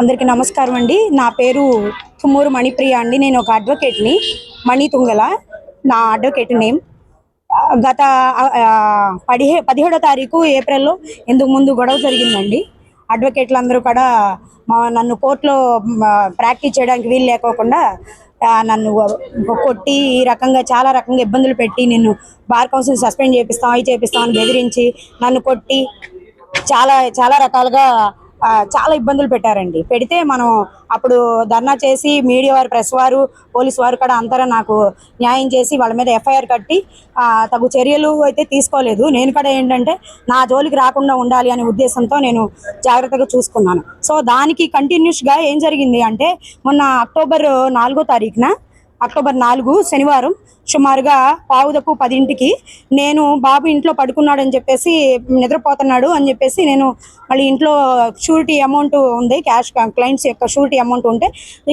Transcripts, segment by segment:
అందరికీ నమస్కారం అండి. నా పేరు తుమ్మూరు మణిప్రియ అండి. నేను ఒక అడ్వకేట్ని, మణి తుంగల నా అడ్వకేట్ నేమ్. గత 17వ తారీఖు ఏప్రిల్లో ఇందుకు ముందు గొడవ జరిగిందండి. అడ్వకేట్లు అందరూ కూడా నన్ను కోర్టులో ప్రాక్టీస్ చేయడానికి వీలు లేకోకుండా నన్ను కొట్టి ఈ రకంగా చాలా రకంగా ఇబ్బందులు పెట్టి, నిన్ను బార్ కౌన్సిల్ సస్పెండ్ చేపిస్తాం, అవి చేపిస్తాం అని బెదిరించి నన్ను కొట్టి చాలా చాలా రకాలుగా చాలా ఇబ్బందులు పెట్టారండి. పెడితే మనం అప్పుడు ధర్నా చేసి మీడియా వారు, ప్రెస్ వారు, పోలీసు వారు కూడా అందరూ నాకు న్యాయం చేసి వాళ్ళ మీద ఎఫ్ఐఆర్ కట్టి తగు చర్యలు అయితే తీసుకోలేదు. నేను కూడా ఏంటంటే నా జోలికి రాకుండా ఉండాలి అనే ఉద్దేశంతో నేను జాగ్రత్తగా చూసుకున్నాను. సో దానికి కంటిన్యూస్గా ఏం జరిగింది అంటే, మొన్న అక్టోబర్ 4వ తారీఖున అక్టోబర్ 4 శనివారం సుమారుగా 9:10 నేను బాబు ఇంట్లో పడుకున్నాడని చెప్పేసి, నిద్రపోతున్నాడు అని చెప్పేసి నేను మళ్ళీ ఇంట్లో షూరిటీ అమౌంట్ ఉంది, క్యాష్ క్లయింట్స్ యొక్క షూరిటీ అమౌంట్ ఉంటే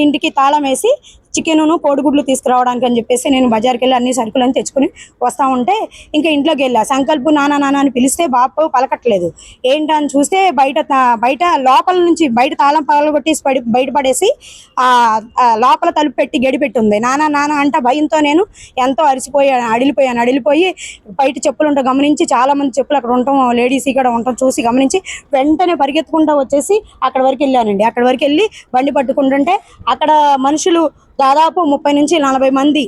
ఇంటికి తాళం వేసి చికెను కోడిగుడ్లు తీసుకురావడానికి అని చెప్పేసి నేను బజార్కి వెళ్ళి అన్ని సరుకులను తెచ్చుకుని వస్తూ ఉంటే ఇంకా ఇంట్లోకి వెళ్ళా. సంకల్పు నాన్న నాన్న అని పిలిస్తే బాబు పలకట్లేదు. ఏంటని చూస్తే బయట లోపల నుంచి బయట తాళం పగలగొట్టేసి బయటపడేసి లోపల తలుపు పెట్టి గడి పెట్టి ఉంది. నాన్న నాన్న అంట భయంతో నేను ఎంతో అడిలిపోయి బయట చెప్పులు ఉంటాం గమనించి, చాలా మంది చెప్పులు అక్కడ ఉండటం, లేడీస్ ఇక్కడ ఉండటం చూసి గమనించి వెంటనే పరిగెత్తుకుంటూ వచ్చేసి అక్కడ వరకు వెళ్ళానండి. అక్కడ వరకు వెళ్ళి బండి పట్టుకుంటుంటే అక్కడ మనుషులు దాదాపు 30 నుంచి 40 మంది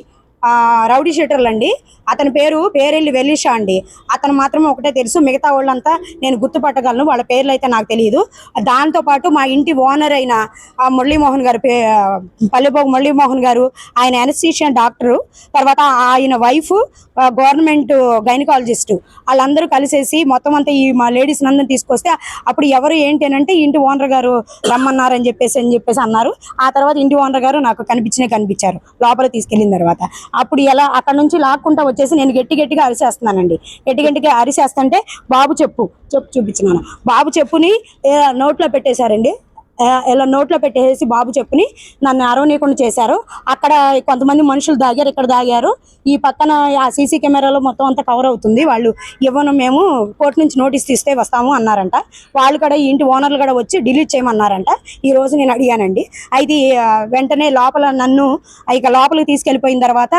రౌడీ షీటర్లు అండి. అతని పేరెళ్ళి వెలీషా అండి. అతను మాత్రమే ఒకటే తెలుసు, మిగతా వాళ్ళంతా నేను గుర్తుపట్టగలను, వాళ్ళ పేర్లు అయితే నాకు తెలియదు. దాంతోపాటు మా ఇంటి ఓనర్ అయిన మురళీమోహన్ గారు, పల్లెపోగు మురళీమోహన్ గారు, ఆయన అనస్థీషియా డాక్టరు, తర్వాత ఆయన వైఫ్ గవర్నమెంట్ గైనకాలజిస్టు, వాళ్ళందరూ కలిసేసి మొత్తం అంతా ఈ మా లేడీస్ అందరిని తీసుకొస్తే అప్పుడు ఎవరు ఏంటి అని అంటే ఇంటి ఓనర్ గారు రమ్మన్నారని చెప్పేసి అన్నారు. ఆ తర్వాత ఇంటి ఓనర్ గారు నాకు కనిపించారు లోపల తీసుకెళ్ళిన తర్వాత. అప్పుడు ఎలా అక్కడ నుంచి లాక్కుంటా వచ్చేసి నేను గట్టిగా అరిసేస్తున్నానండి. గట్టిగా అరిసేస్తుంటే బాబు చెప్పు చూపించినాను. బాబు చెప్పుని నోట్లో పెట్టేశారండి. ఇలా నోట్లో పెట్టేసి బాబు చెప్పుని నన్ను అరవనీయకుండా చేశారు. అక్కడ కొంతమంది మనుషులు దాగారు, ఇక్కడ దాగారు. ఈ పక్కన ఆ సీసీ కెమెరాలో మొత్తం అంతా కవర్ అవుతుంది. వాళ్ళు ఇవ్వను, మేము కోర్టు నుంచి నోటీస్ తీస్తే వస్తాము అన్నారంట. వాళ్ళు కూడా ఇంటి ఓనర్లు కూడా వచ్చి డిలీట్ చేయమన్నారంట. ఈ రోజు నేను అడిగానండి. అయితే వెంటనే నన్ను లోపలికి తీసుకెళ్ళిపోయిన తర్వాత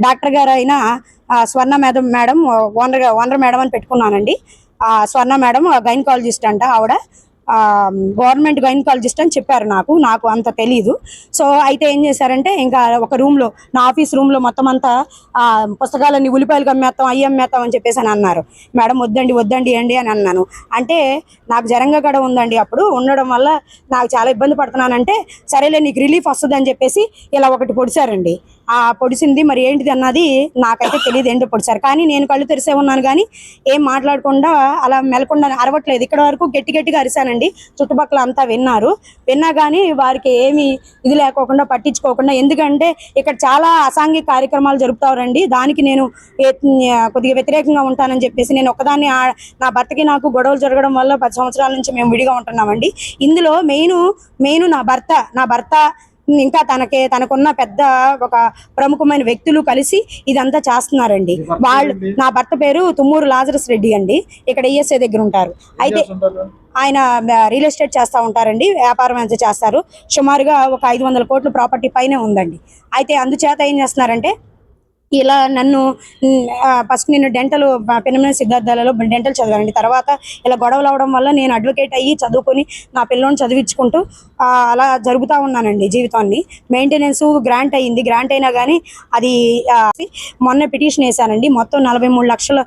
డాక్టర్ గారు అయినా స్వర్ణ మేడం ఓనర్ మేడం అని పెట్టుకున్నానండి. స్వర్ణ మేడం గైనకాలజిస్ట్ అంట. ఆవిడ గవర్నమెంట్ గైనకాలజిస్ట్ అని చెప్పారు. నాకు అంత తెలీదు. సో అయితే ఏం చేశారంటే, ఇంకా ఒక రూమ్లో, నా ఆఫీస్ రూమ్లో మొత్తం అంతా పుస్తకాలన్నీ ఉల్లిపాయలు అమ్మేస్తాం, అయ్యి అమ్మేస్తాం అని చెప్పేసి అని అన్నారు. మేడం వద్దండి అండి అని అన్నాను. అంటే నాకు జరంగా కూడా ఉందండి. అప్పుడు ఉండడం వల్ల నాకు చాలా ఇబ్బంది పడుతున్నానంటే, సరేలే నీకు రిలీఫ్ వస్తుంది అని చెప్పేసి ఇలా ఒకటి పొడిచారండి. పొడిచింది మరి ఏంటిది అన్నది నాకైతే తెలియదు, ఏంటో పొడిచారు. కానీ నేను కళ్ళు తెరిసే ఉన్నాను కానీ ఏం మాట్లాడకుండా అలా మెలకుండా అరవట్లేదు. ఇక్కడ వరకు గట్టిగా అరిశానండి. చుట్టుపక్కల అంతా విన్నా కానీ వారికి ఏమి ఇది లేకోకుండా, పట్టించుకోకుండా, ఎందుకంటే ఇక్కడ చాలా అసాంఘిక కార్యక్రమాలు జరుపుతారండి. దానికి నేను కొద్దిగా వ్యతిరేకంగా ఉంటానని చెప్పేసి నేను ఒక్కదాన్ని, నా భర్తకి నాకు గొడవలు జరగడం వల్ల 10 సంవత్సరాల నుంచి మేము విడిగా ఉంటున్నామండి. ఇందులో మెయిన్ నా భర్త ఇంకా తనకున్న పెద్ద ఒక ప్రముఖమైన వ్యక్తులు కలిసి ఇదంతా చేస్తున్నారండి. నా భర్త పేరు తుమ్మూరు లాజరస్ రెడ్డి అండి. ఇక్కడ ఈఎస్ఐ దగ్గర ఉంటారు. అయితే ఆయన రియల్ ఎస్టేట్ చేస్తూ ఉంటారండి, వ్యాపారం ఎంత చేస్తారు. సుమారుగా ఒక 500 కోట్ల ప్రాపర్టీ పైనే ఉందండి. అయితే అందుచేత ఏం చేస్తున్నారంటే, ఇలా నన్ను ఫస్ట్ నేను పెనమనే సిద్ధార్థాలలో డెంటల్ చదివానండి. తర్వాత ఇలా గొడవలు అవడం వల్ల నేను అడ్వకేట్ అయ్యి చదువుకొని నా పిల్లని చదివించుకుంటూ అలా జరుగుతూ ఉన్నానండి జీవితాన్ని. మెయింటెనెన్స్ గ్రాంట్ అయ్యింది. గ్రాంట్ అయినా కానీ అది మొన్న పిటిషన్ వేసానండి. మొత్తం 43 లక్షల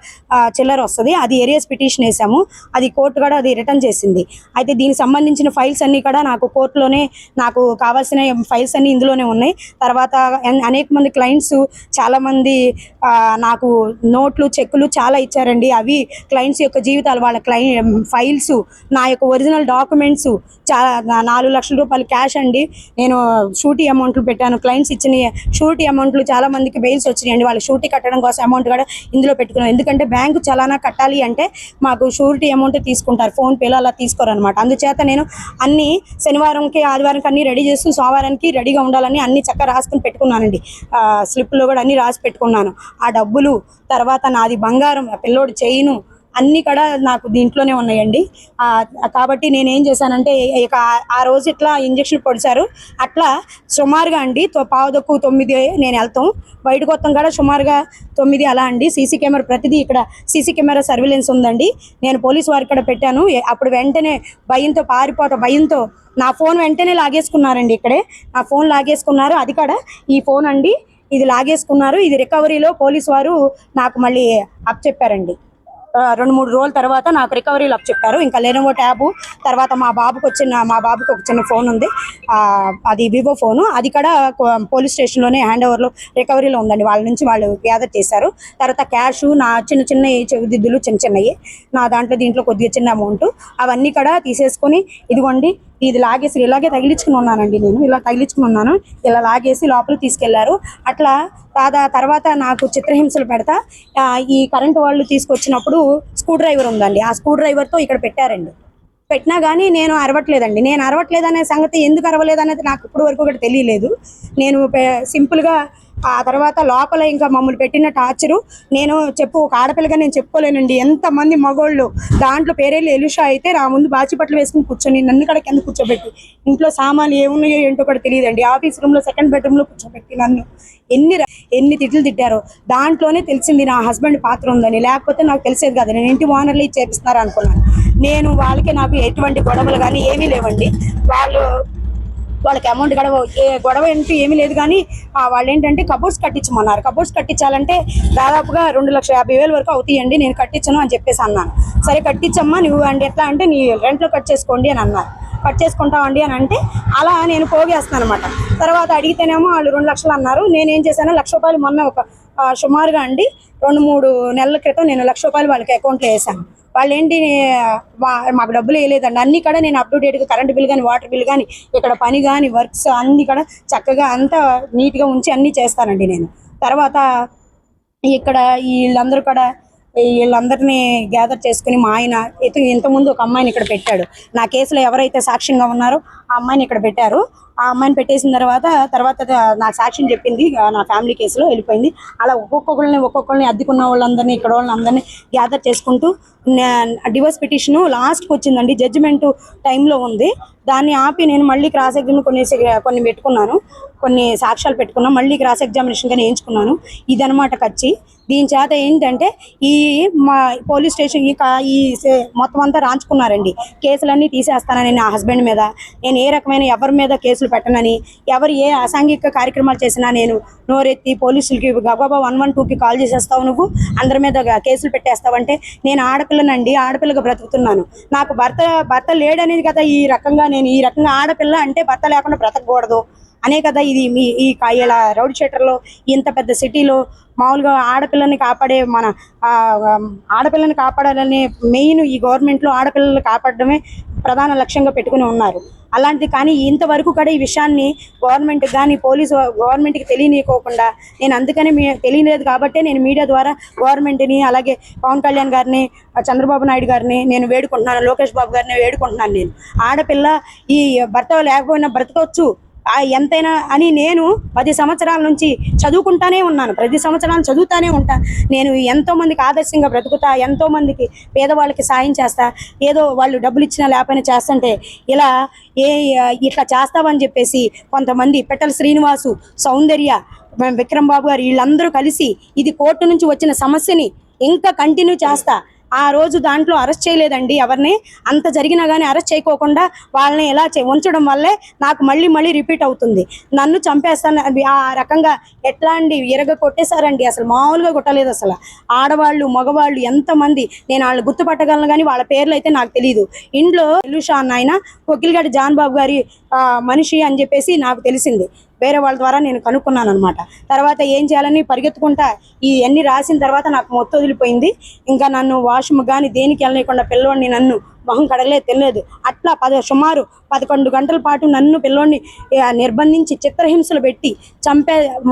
చిల్లర వస్తుంది. అది ఏరియస్ పిటిషన్ వేసాము. అది కోర్టు కూడా అది రిటర్న్ చేసింది. అయితే దీనికి సంబంధించిన ఫైల్స్ అన్నీ కూడా కోర్టులోనే, నాకు కావాల్సిన ఫైల్స్ అన్నీ ఇందులోనే ఉన్నాయి. తర్వాత అనేక మంది క్లయింట్స్, చాలా మంది నాకు నోట్లు, చెక్కులు చాలా ఇచ్చారండి. అవి క్లయింట్స్ యొక్క జీవితాలు, వాళ్ళ ఫైల్స్, నా యొక్క ఒరిజినల్ డాక్యుమెంట్స్, చాలా 4 లక్షల రూపాయలు క్యాష్ అండి. నేను షూరిటీ అమౌంట్లు పెట్టాను. క్లయింట్స్ ఇచ్చిన షూరిటీ అమౌంట్లు చాలా మందికి బెయిల్స్ వచ్చినాయండి. వాళ్ళ షూరిటీ కట్టడం కోసం అమౌంట్ కూడా ఇందులో పెట్టుకున్నాను. ఎందుకంటే బ్యాంకు చలానా కట్టాలి అంటే మాకు షూరిటీ అమౌంట్ తీసుకుంటారు, ఫోన్పేలో అలా తీసుకోరు అనమాట. అందుచేత నేను అన్ని శనివారంకి ఆదివారంకి అన్ని రెడీ చేస్తూ సోమవారానికి రెడీగా ఉండాలని అన్ని చక్కగా రాసుకుని పెట్టుకున్నానండి. స్లిప్లో కూడా అన్ని రాసి పెట్టుకున్నాను. ఆ డబ్బులు, తర్వాత నాది బంగారం, పిల్లోడు చైను, అన్నీ కూడా నాకు దీంట్లోనే ఉన్నాయండి. కాబట్టి నేనేం చేశానంటే ఇక ఆ రోజు ఇట్లా ఇంజెక్షన్ పొడిచారు. అట్లా సుమారుగా అండి 8:45 నేను వెళ్తాం, బయటకు వస్తాం కూడా సుమారుగా 9 అలా అండి. సీసీ కెమెరా ప్రతిదీ ఇక్కడ సీసీ కెమెరా సర్వేలెన్స్ ఉందండి. నేను పోలీసు వారికి కూడా పెట్టాను. అప్పుడు వెంటనే భయంతో నా ఫోన్ వెంటనే లాగేసుకున్నారండి. ఇక్కడే నా ఫోన్ లాగేసుకున్నారు. అది కూడా ఈ ఫోన్ అండి, ఇది లాగేసుకున్నారు. ఇది రికవరీలో పోలీసు వారు నాకు మళ్ళీ అప్పచెప్పారండి. 2-3 రోజుల తర్వాత నాకు రికవరీలు అప్పచెప్పారు. ఇంకా లెనోవో ట్యాబు, తర్వాత మా బాబుకి ఒక చిన్న ఫోన్ ఉంది, అది వివో ఫోను. అది కూడా పోలీస్ స్టేషన్లోనే హ్యాండ్ ఓవర్లో రికవరీలో ఉందండి. వాళ్ళ నుంచి వాళ్ళు గ్యాదర్ చేశారు. తర్వాత క్యాషు, నా చిన్న చెవిదిద్దులు చిన్నవి, నా దీంట్లో కొద్దిగా చిన్న అమౌంట్, అవన్నీ కూడా తీసేసుకొని ఇదిగోండి ఇది లాగేసి ఇలాగే తగిలించుకుని ఉన్నానండి. నేను ఇలా తగిలించుకుని ఉన్నాను, ఇలా లాగేసి లోపలికి తీసుకెళ్లారు. అట్లా తర్వాత నాకు చిత్రహింసలు పెడతా ఈ కరెంటు వాళ్ళు తీసుకొచ్చినప్పుడు స్క్రూ డ్రైవర్ ఉందండి, ఆ స్క్రూ డ్రైవర్తో ఇక్కడ పెట్టారండి. పెట్టినా కానీ నేను అరవట్లేదండి. నేను అరవట్లేదనే సంగతి, ఎందుకు అరవలేదనేది నాకు ఇప్పుడు వరకు కూడా తెలియలేదు. నేను సింపుల్గా ఆ తర్వాత లోపల ఇంకా మమ్మల్ని పెట్టిన టార్చరు నేను ఒక ఆడపిల్లగా నేను చెప్పుకోలేనండి. ఎంతమంది మగోళ్ళు దాంట్లో పేరేళ్ళు ఎలుషా అయితే నా ముందు బాచిపట్లు వేసుకుని కూర్చొని నన్ను కూడా కింద కూర్చోబెట్టి, ఇంట్లో సామాన్లు ఏమున్నాయో ఏంటో కూడా తెలియదండి, ఆఫీస్ రూమ్లో సెకండ్ బెడ్రూమ్లో కూర్చోబెట్టి నన్ను ఎన్ని తిట్లు తిట్టారో. దాంట్లోనే తెలిసింది నా హస్బెండ్ పాత్ర ఉందని, లేకపోతే నాకు తెలిసేది కాదు. నేను ఇంటి ఓనర్లు చేపిస్తున్నారు అనుకున్నాను. నేను వాళ్ళకి నాకు ఎటువంటి గొడవలు కానీ ఏమీ లేవండి. వాళ్ళకి అమౌంట్ గొడవ అంటూ ఏమీ లేదు. కానీ వాళ్ళు ఏంటంటే కబోర్డ్స్ కట్టించమన్నారు. కబోర్డ్స్ కట్టించాలంటే దాదాపుగా 2,50,000 వరకు అవుతాయండి, నేను కట్టించను అని చెప్పేసి అన్నాను. సరే కట్టించమ్మా నువ్వు అంటే ఎట్లా అంటే నీ రెంట్లో కట్ చేసుకోండి అని అన్నారు. కట్ చేసుకుంటామండి అని అంటే అలా నేను పోగేస్తాను అనమాట. తర్వాత అడిగితేనేమో వాళ్ళు 2 లక్షలు అన్నారు. నేనేం చేశాను, ₹1,00,000 మొన్న ఒక సుమారుగా అండి 2-3 నెలల క్రితం నేను ₹1,00,000 వాళ్ళకి అకౌంట్లో వేసాను. వాళ్ళు ఏంటి మాకు డబ్బులు వేయలేదండి. అన్నీ కూడా నేను అప్ టు డేట్గా కరెంట్ బిల్ కానీ, వాటర్ బిల్ కానీ, ఇక్కడ పని కానీ, వర్క్స్ అన్నీ కూడా చక్కగా అంతా నీట్గా ఉంచి అన్నీ చేస్తానండి నేను. తర్వాత ఇక్కడ వీళ్ళందరినీ గ్యాదర్ చేసుకుని మా ఆయన ఇంతకుముందు ఒక అమ్మాయిని ఇక్కడ పెట్టాడు. నా కేసులో ఎవరైతే సాక్ష్యంగా ఉన్నారో ఆ అమ్మాయిని ఇక్కడ పెట్టారు. ఆ అమ్మాయిని పెట్టేసిన తర్వాత నాకు సాక్ష్యం చెప్పింది, నా ఫ్యామిలీ కేసులో వెళ్ళిపోయింది. అలా ఒక్కొక్కరిని అద్దెకున్న వాళ్ళందరినీ, ఇక్కడ వాళ్ళందరినీ గ్యాదర్ చేసుకుంటూ డివోర్స్ పిటిషను లాస్ట్కి వచ్చిందండి. జడ్జిమెంట్ టైంలో ఉంది. దాన్ని ఆపి నేను మళ్ళీ క్రాస్ ఎగ్జామినేషన్ కొన్ని పెట్టుకున్నాను, కొన్ని సాక్ష్యాలు పెట్టుకున్నాను, మళ్ళీ క్రాస్ ఎగ్జామినేషన్ కానీ వేయించుకున్నాను. ఇదనమాట కచ్చి. దీని చేత ఏంటంటే మా పోలీస్ స్టేషన్ మొత్తం అంతా రాంచుకున్నారండి. కేసులన్నీ తీసేస్తానని నా హస్బెండ్ మీద, నేను ఏ రకమైన ఎవరి మీద కేసులు పెట్టనని, ఎవరు ఏ అసాంఘిక కార్యక్రమాలు చేసినా నేను నోరెత్తి పోలీసులకి గబాబా 112కి కాల్ చేసేస్తావు, నువ్వు అందరి మీద కేసులు పెట్టేస్తావంటే, నేను ఆడపిల్లనండి, ఆడపిల్లగా బ్రతుకుతున్నాను. నాకు భర్త లేడనేది కదా ఈ రకంగా ఆడపిల్ల అంటే భర్త లేకుండా బ్రతకకూడదు అనే కదా ఇది ఇలా రౌడీ షీటర్లో ఇంత పెద్ద సిటీలో మామూలుగా ఆడపిల్లని కాపాడాలనే మెయిన్ ఈ గవర్నమెంట్లో ఆడపిల్లల్ని కాపాడడమే ప్రధాన లక్ష్యంగా పెట్టుకుని ఉన్నారు. అలాంటిది కానీ ఇంతవరకు కూడా ఈ విషయాన్ని గవర్నమెంట్కి కానీ గవర్నమెంట్కి తెలియనికోకుండా నేను అందుకని తెలియలేదు కాబట్టే నేను మీడియా ద్వారా గవర్నమెంట్ని, అలాగే పవన్ కళ్యాణ్ గారిని, చంద్రబాబు నాయుడు గారిని నేను వేడుకుంటున్నాను, లోకేష్ బాబు గారిని వేడుకుంటున్నాను. నేను ఆడపిల్ల ఈ భర్త లేకపోయినా బ్రతకొచ్చు ఎంతైనా అని నేను 10 సంవత్సరాల నుంచి చదువుకుంటానే ఉన్నాను. ప్రతి సంవత్సరాలు చదువుతానే ఉంటాను. నేను ఎంతోమందికి ఆదర్శంగా బ్రతుకుతా, ఎంతోమందికి పేదవాళ్ళకి సాయం చేస్తా. ఏదో వాళ్ళు డబ్బులు ఇచ్చినా లేకపోయినా చేస్తుంటే ఇట్లా చేస్తావని చెప్పేసి కొంతమంది పెట్టల శ్రీనివాసు, సౌందర్య, విక్రమ్ బాబు గారు వీళ్ళందరూ కలిసి ఇది కోర్టు నుంచి వచ్చిన సమస్యని ఇంకా కంటిన్యూ చేస్తా. ఆ రోజు దాంట్లో అరెస్ట్ చేయలేదండి ఎవరిని. అంత జరిగినా కానీ అరెస్ట్ చేయకోకుండా వాళ్ళని ఎలా ఉంచడం వల్లే నాకు మళ్ళీ రిపీట్ అవుతుంది. నన్ను చంపేస్తాను ఆ రకంగా ఎట్లా అండి కొట్టేశారండి. అసలు మామూలుగా కొట్టలేదు. అసలు ఆడవాళ్ళు, మగవాళ్ళు ఎంతమంది నేను వాళ్ళు గుర్తుపట్టగలను కానీ వాళ్ళ పేర్లు అయితే నాకు తెలియదు. ఇంట్లో ఎలుషా అన్న ఆయన కొకిలిగడ్డ జాన్ బాబు గారి మనిషి అని చెప్పేసి నాకు తెలిసింది. వేరే వాళ్ళ ద్వారా నేను కనుక్కున్నాను అనమాట. తర్వాత ఏం చేయాలని పరిగెత్తుకుంటా ఇవన్నీ రాసిన తర్వాత నాకు మొత్తం వదిలిపోయింది. ఇంకా నన్ను వాష్రూమ్ కానీ దేనికి వెళ్ళలేకుండా పిల్లవాడిని నన్ను మొహం కడగలేదు, తెలియదు. అట్లా సుమారు 11 గంటల పాటు నన్ను పిల్లోడిని నిర్బంధించి చిత్రహింసలు పెట్టి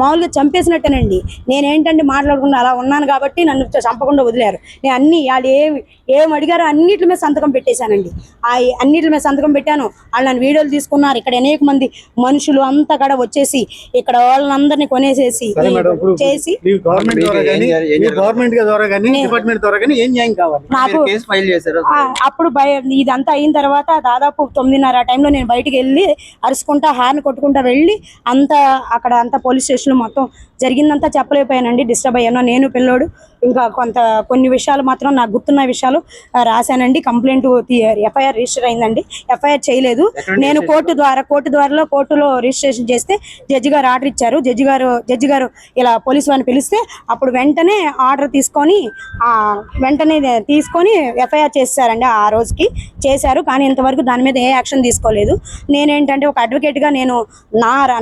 మామూలుగా చంపేసినట్టేనండి. నేనేంటంటే మాట్లాడకుండా అలా ఉన్నాను కాబట్టి నన్ను చంపకుండా వదిలేరు. నేను అన్ని వాళ్ళు ఏం అడిగారో అన్నిటి మీద సంతకం పెట్టేశానండి. అన్నిటి మీద సంతకం పెట్టాను. వాళ్ళు నన్ను వీడియోలు తీసుకున్నారు. ఇక్కడ అనేక మంది మనుషులు అంతా కూడా వచ్చేసి ఇక్కడ వాళ్ళందరినీ కొనేసేసి చేసి నాకు అప్పుడు ఇదంతా అయిన తర్వాత దాదాపు 9:30 టైంలో నేను బయటికి వెళ్ళి అరుచుకుంటా హార్న్ కొట్టుకుంటా వెళ్ళి అంతా పోలీస్ స్టేషన్ మొత్తం జరిగిందంతా చెప్పలేకపోయానండి. డిస్టర్బ్ అయ్యాను నేను పిల్లోడు. ఇంకా కొన్ని విషయాలు మాత్రం నాకు గుర్తున్న విషయాలు రాశానండి. కంప్లైంట్ ఎఫ్ఐఆర్ రిజిస్టర్ అయిందండి. ఎఫ్ఐఆర్ చేయలేదు. నేను కోర్టులో రిజిస్ట్రేషన్ చేస్తే జడ్జి గారు ఆర్డర్ ఇచ్చారు. జడ్జి గారు ఇలా పోలీసు వారిని పిలిస్తే అప్పుడు వెంటనే ఆర్డర్ తీసుకొని ఎఫ్ఐఆర్ చేశారండి. ఆ రోజుకి చేశారు. కానీ ఇంతవరకు దాని మీద ఏ యాక్షన్ తీసుకోలేదు. నేనేంటంటే ఒక అడ్వకేట్గా నేను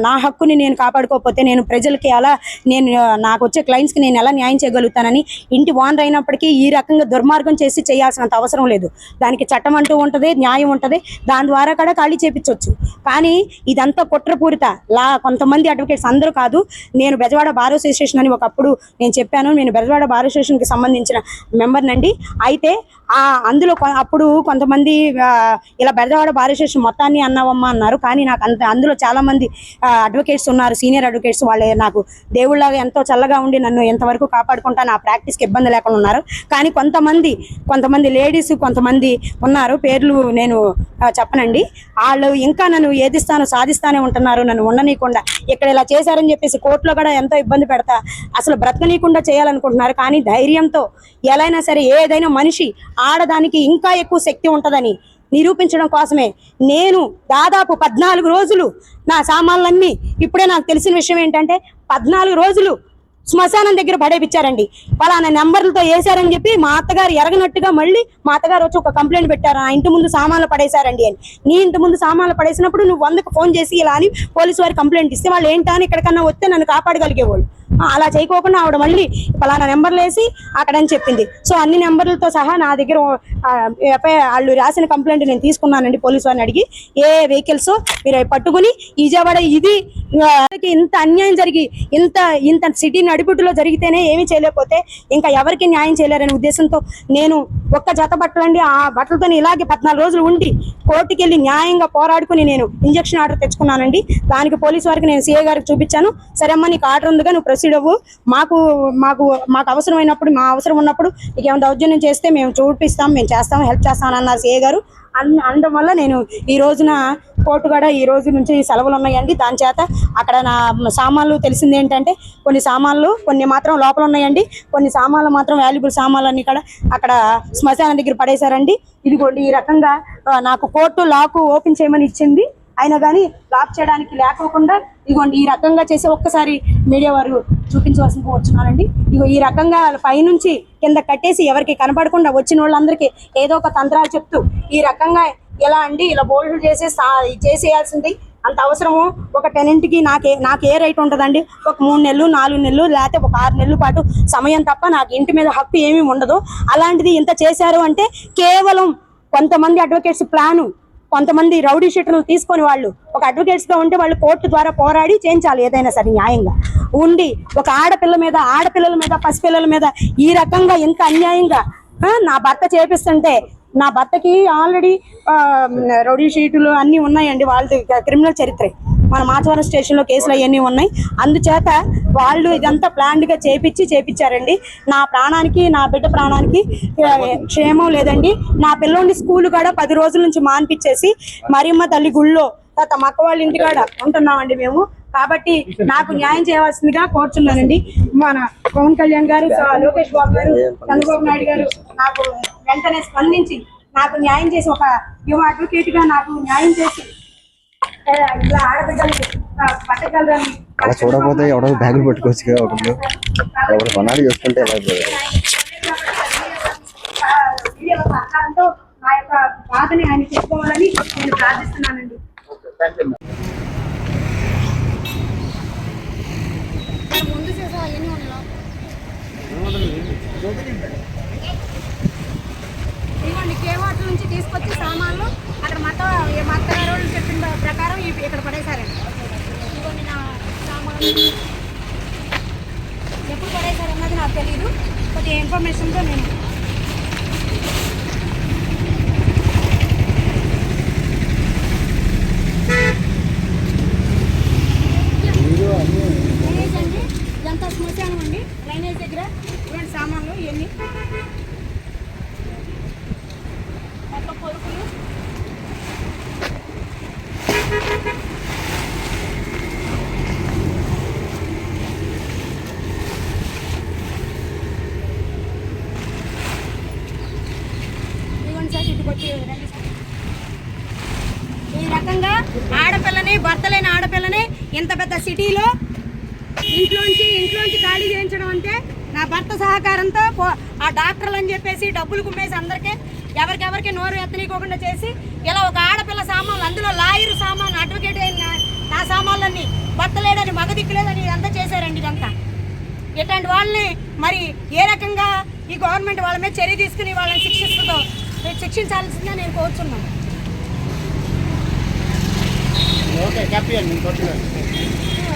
నా హక్కుని నేను కాపాడుకోకపోతే నేను ప్రజలకి నాకు వచ్చే క్లయింట్స్కి నేను ఎలా న్యాయం చేయగలుగుతానని ఇంటి ఓనర్ అయినప్పటికీ ఈ రకంగా దుర్మార్గం చేయాల్సినంత అవసరం లేదు. దానికి చట్టం అంటూ ఉంటుంది, న్యాయం ఉంటుంది. దాని ద్వారా కూడా ఖాళీ చేపించవచ్చు. కానీ ఇదంతా కుట్రపూరిత కొంతమంది అడ్వకేట్స్, అందరూ కాదు. నేను బెజవాడ బార్ అసోసియేషన్ అని ఒకప్పుడు నేను చెప్పాను. నేను బెజవాడ బార్ అసోసియేషన్కి సంబంధించిన మెంబర్నండి. అయితే అందులో అప్పుడు కొంతమంది ఇలా బెజవాడ బార్ అసోసియేషన్ మొత్తాన్ని అన్నావమ్మా అన్నారు. కానీ నాకు అందులో చాలామంది అడ్వకేట్స్ ఉన్నారు, సీనియర్ అడ్వకేట్స్. వాళ్ళే నాకు దేవుళ్ళగా ఎంతో చల్లగా ఉండి నన్ను ఎంతవరకు కాపాడుకుంటా నా ప్రాక్టీస్కి ఇబ్బంది లేకుండా ఉన్నారు. కానీ కొంతమంది లేడీస్ కొంతమంది ఉన్నారు, పేర్లు నేను చెప్పనండి. వాళ్ళు ఇంకా నన్ను ఏదిస్తానో సాధిస్తానే ఉంటున్నారు. నన్ను ఉండనీయకుండా ఇక్కడ ఇలా చేశారని చెప్పేసి కోర్టులో కూడా ఎంతో ఇబ్బంది పెడతా అసలు బ్రతకనీయకుండా చేయాలనుకుంటున్నారు. కానీ ధైర్యంతో ఎలా సరే ఏదైనా మనిషి ఆడదానికి ఇంకా ఎక్కువ శక్తి ఉంటుందని నిరూపించడం కోసమే నేను దాదాపు 14 రోజులు నా సామాన్లన్నీ, ఇప్పుడే నాకు తెలిసిన విషయం ఏంటంటే 14 రోజులు శ్మశానం దగ్గర పడేపించారండి. పలానా నెంబర్లతో వేశారని చెప్పి మా అత్తగారు ఎరగనట్టుగా మళ్ళీ మా అత్తగారు వచ్చి ఒక కంప్లైంట్ పెట్టారు, నా ఇంటి ముందు సామాన్లు పడేశారండి అని. నీ ఇంటి ముందు సామాన్లు పడేసినప్పుడు నువ్వు 100కు ఫోన్ చేసి ఇలా అని పోలీసు వారికి కంప్లైంట్ ఇస్తే వాళ్ళు ఏంటా అని ఇక్కడికన్నా వస్తే నన్ను కాపాడగలిగేవాళ్ళు. అలా చేయకోకుండా ఆవిడ మళ్ళీ పలానా నెంబర్లు వేసి అక్కడని చెప్పింది. సో అన్ని నెంబర్లతో సహా నా దగ్గర వాళ్ళు రాసిన కంప్లైంట్ నేను తీసుకున్నానండి. పోలీసు వారిని అడిగి ఏ వెహికల్స్ మీరు పట్టుకుని విజయవాడ ఇది ఇంత అన్యాయం జరిగి ఇంత సిటీ నడిపుట్టులో జరిగితేనే ఏమీ చేయలేకపోతే ఇంకా ఎవరికి న్యాయం చేయలేరనే ఉద్దేశంతో నేను ఒక్క జత బట్టలండి ఆ బట్టలతో ఇలాగే 14 రోజులు ఉండి కోర్టుకి వెళ్ళి న్యాయంగా పోరాడుకుని నేను ఇంజక్షన్ ఆర్డర్ తెచ్చుకున్నానండి. దానికి పోలీసు వారికి నేను సీఏ గారికి చూపించాను. సరే అమ్మ నీకు ఆర్డర్ ఉందిగా నువ్వు ప్రొసీడ్ అవ్వు, మాకు అవసరమైనప్పుడు మా అవసరం ఉన్నప్పుడు నీకు ఏమైనా దౌర్జన్యం చేస్తే మేము చూపిస్తాం, మేము చేస్తాం, హెల్ప్ చేస్తామని అన్నారు సీఏ గారు. అనడం వల్ల నేను ఈ రోజున కోర్టు కూడా ఈ రోజు నుంచి సెలవులు ఉన్నాయండి. దాని చేత అక్కడ నా సామాన్లు తెలిసింది ఏంటంటే కొన్ని మాత్రం లోపల ఉన్నాయండి, కొన్ని సామాన్లు మాత్రం వాల్యుబుల్ సామాన్లు అన్ని కూడా అక్కడ శ్మశానం దగ్గర పడేశారండి. ఇదిగోండి ఈ రకంగా నాకు కోర్టు లాక్ ఓపెన్ చేయమని ఇచ్చింది. అయినా కానీ లాక్ చేయడానికి లేకోకుండా ఇదిగోండి ఈ రకంగా చేసి ఒక్కసారి మీడియా వారు చూపించవలసిందిగా వచ్చున్నానండి. ఇగో ఈ రకంగా పైనుంచి కింద కట్టేసి ఎవరికి కనపడకుండా వచ్చిన వాళ్ళందరికీ ఏదో ఒక తంత్రాలు చెప్తూ ఈ రకంగా ఎలా అండి ఇలా బోల్డ్లు చేసేయాల్సింది అంత అవసరము. ఒక టెనెంట్కి నాకు ఏ రైట్ ఉంటుందండి? ఒక 3 నెలలు 4 నెలలు లేకపోతే ఒక 6 నెలల పాటు సమయం తప్ప నాకు ఇంటి మీద హక్కు ఏమీ ఉండదు. అలాంటిది ఇంత చేశారు అంటే కేవలం కొంతమంది అడ్వకేట్స్ ప్లాను, కొంతమంది రౌడీ షీటర్లు తీసుకొని వాళ్ళు ఒక అడ్వకేట్స్గా ఉంటే వాళ్ళు కోర్టు ద్వారా పోరాడి చేయించాలి ఏదైనా సరే న్యాయంగా ఉండి ఒక ఆడపిల్లల మీద పసిపిల్లల మీద ఈ రకంగా ఎంత అన్యాయంగా నా భర్త చేపిస్తుంటే నా భర్తకి ఆల్రెడీ రౌడీ షీటులు అన్నీ ఉన్నాయండి. వాళ్ళది క్రిమినల్ చరిత్ర మన మాచవరం స్టేషన్లో కేసులు అవన్నీ ఉన్నాయి. అందుచేత వాళ్ళు ఇదంతా ప్లాన్డ్గా చేపించారండి. నా ప్రాణానికి నా బిడ్డ ప్రాణానికి క్షేమం లేదండి. నా పిల్లోని స్కూల్ కూడా 10 రోజుల నుంచి మాన్పించేసి మరియమ్మ తల్లి గుళ్ళో తర్వాత మక్క వాళ్ళ ఇంటికాడ ఉంటున్నామండి మేము. కాబట్టి నాకు న్యాయం చేయవలసిందిగా కోరుచున్నానండి. మన పవన్ కళ్యాణ్ గారు, లోకేష్ బాబు గారు, చంద్రబాబు నాయుడు గారు నాకు వెంటనే స్పందించి నాకు న్యాయం చేసి ఒక యువ అడ్వకేట్ గా నాకు న్యాయం చేసి ఇలా ఆడబిడ్డలకి పట్టగలరని. అలా చూడకపోతే ఎవడో బ్యాగులు పట్టుకోవచ్చు ఎవరు కొనాలి చూసుకుంటే సహకారంతో నా యొక్క బాధని ఆయన చెప్పుకోవాలని నేను ప్రార్థిస్తున్నానండి. ఇదిగోండి కేవాట్ల నుంచి తీసుకొచ్చి సామాన్లు అక్కడ మొత్తం మా అత్తగారు వాళ్ళు చెప్పిన ప్రకారం ఇక్కడ పడేశారండి. ఇదిగోండి నా సామాన్లు ఎప్పుడు పడేశారన్నది నాకు తెలియదు. కొద్దిగా ఇన్ఫర్మేషన్తో నేను డ్రైనేజ్ అండి, ఇదంతా శ్మశానం అండి. డ్రైనేజ్ దగ్గర ఇటువంటి సామాన్లు ఇవన్నీ మొత్తం పొరుకులు. ఇదిగోండి సార్, ఇటు వచ్చి రండి సార్. ఈ రకంగా ఆడపిల్లని, భర్త లేని ఆడపిల్లని ఇంత పెద్ద సిటీలో ఇంట్లోంచి ఖాళీ చేయించడం అంటే నా భర్త సహకారంతో ఆ డాక్టర్లు అని చెప్పేసి డబ్బులు కుమ్మేసి అందరికీ ఎవరికెవరికి నోరు ఎత్తనీయకోకుండా చేసి ఇలా ఒక ఆడపిల్ల సామాన్లు, అందులో లాయర్ సామాన్, అడ్వకేట్ అయిన నా సామాన్లన్నీ భర్త లేడని, మగ దిక్కులేదని ఇదంతా చేశారండి. ఇదంతా ఇట్లాంటి వాళ్ళని మరి ఏ రకంగా ఈ గవర్నమెంట్ వాళ్ళ మీద చర్య తీసుకుని వాళ్ళని శిక్షించాల్సిందే నేను కోరుతున్నాను.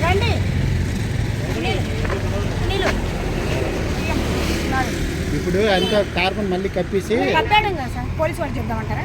రండి ఇప్పుడు అంతా కార్బన్ మళ్ళీ కప్పేసి కప్పాడం కదా సార్, పోలీసు వాళ్ళు చెప్దామంటారా?